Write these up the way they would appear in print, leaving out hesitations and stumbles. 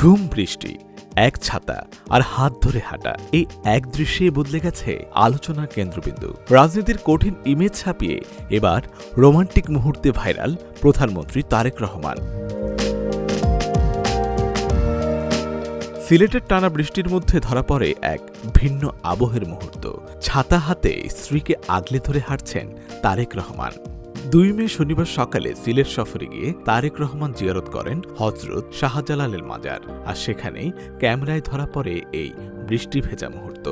ঝুম বৃষ্টি, এক ছাতা আর হাত ধরে হাঁটা, এই এক দৃশ্যে বদলে গেছে আলোচনার কেন্দ্রবিন্দু। রাজনীতির কঠিন ইমেজ ছাপিয়ে এবার রোমান্টিক মুহূর্তে ভাইরাল প্রধানমন্ত্রী তারেক রহমান। সিলেটের টানা বৃষ্টির মধ্যে ধরা পড়ে এক ভিন্ন আবহের মুহূর্ত। ছাতা হাতে স্ত্রীকে আগলে ধরে হাঁটছেন তারেক রহমান। 2 মে শনিবার সকালে সিলেট সফরে গিয়ে তারেক রহমান জিয়ারত করেন হজরত শাহজালালের মাজার, আর সেখানেই ক্যামেরায় ধরা পড়ে এই বৃষ্টি ভেজা মুহূর্ত।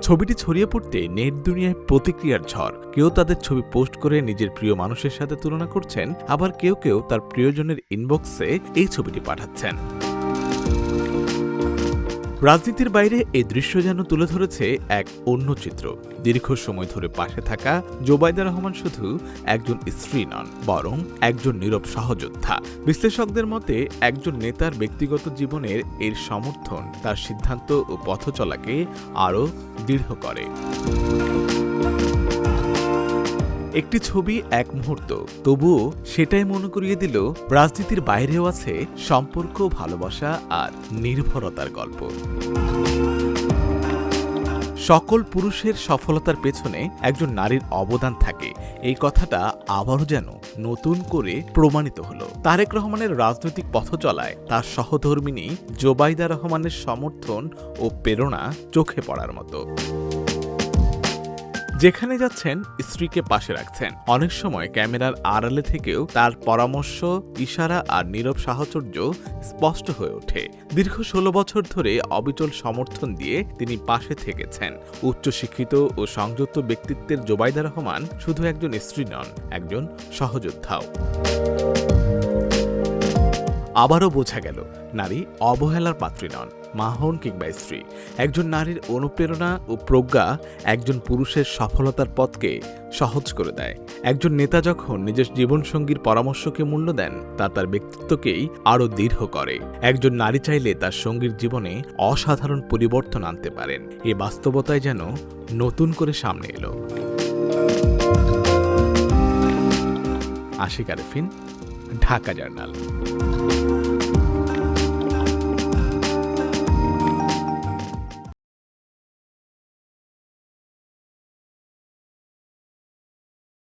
ছবিটি ছড়িয়ে পড়তে নেট দুনিয়ায় প্রতিক্রিয়ার ঝড়। কেউ তাদের ছবি পোস্ট করে নিজের প্রিয় মানুষের সাথে তুলনা করছেন, আবার কেউ কেউ তার প্রিয়জনের ইনবক্সে এই ছবিটি পাঠাচ্ছেন। রাজনীতির বাইরে এই দৃশ্য যেন তুলে ধরেছে এক অন্য চিত্র। দীর্ঘ সময় ধরে পাশে থাকা জোবাইদা রহমান শুধু একজন স্ত্রী নন, বরং একজন নীরব সহযোদ্ধা। বিশ্লেষকদের মতে একজন নেতার ব্যক্তিগত জীবনের এর সমর্থন তার সিদ্ধান্ত ও পথ চলাকে আরও দৃঢ় করে। একটি ছবি, এক মুহূর্ত, তবুও সেটাই মনে করিয়ে দিল রাজনীতির বাইরেও আছে সম্পর্ক, ভালোবাসা আর নির্ভরতার গল্প। সকল পুরুষের সফলতার পেছনে একজন নারীর অবদান থাকে, এই কথাটা আবারও যেন নতুন করে প্রমাণিত হলো তারেক রহমানের রাজনৈতিক পথ চলায়। তার সহধর্মিণী জোবাইদা রহমানের সমর্থন ও প্রেরণা চোখে পড়ার মতো। যেখানে যাচ্ছেন স্ত্রীকে পাশে রাখছেন, অনেক সময় ক্যামেরার আড়ালে থেকেও তার পরামর্শ, ইশারা আর নীরব সাহচর্য স্পষ্ট হয়ে ওঠে। দীর্ঘ 16 বছর ধরে অবিচল সমর্থন দিয়ে তিনি পাশে থেকেছেন। উচ্চশিক্ষিত ও সংযত ব্যক্তিত্বের জোবাইদা রহমান শুধু একজন স্ত্রী নন, একজন সহযোদ্ধাও। আবারও বোঝা গেল নারী অবহেলার পাত্রী নন, মা হন কিংবা স্ত্রী। একজন নারীর অনুপ্রেরণা ও প্রজ্ঞা একজন পুরুষের সফলতার পথকে সহজ করে দেয়। একজন নেতা যখন নিজের জীবনসঙ্গীর পরামর্শকে মূল্য দেন, তা তার ব্যক্তিত্বকেই আরও দৃঢ় করে। একজন নারী চাইলে তার সঙ্গীর জীবনে অসাধারণ পরিবর্তন আনতে পারেন। এই বাস্তবতায় যেন নতুন করে সামনে এলো। আশিক আরেফিন, ঢাকা জার্নাল।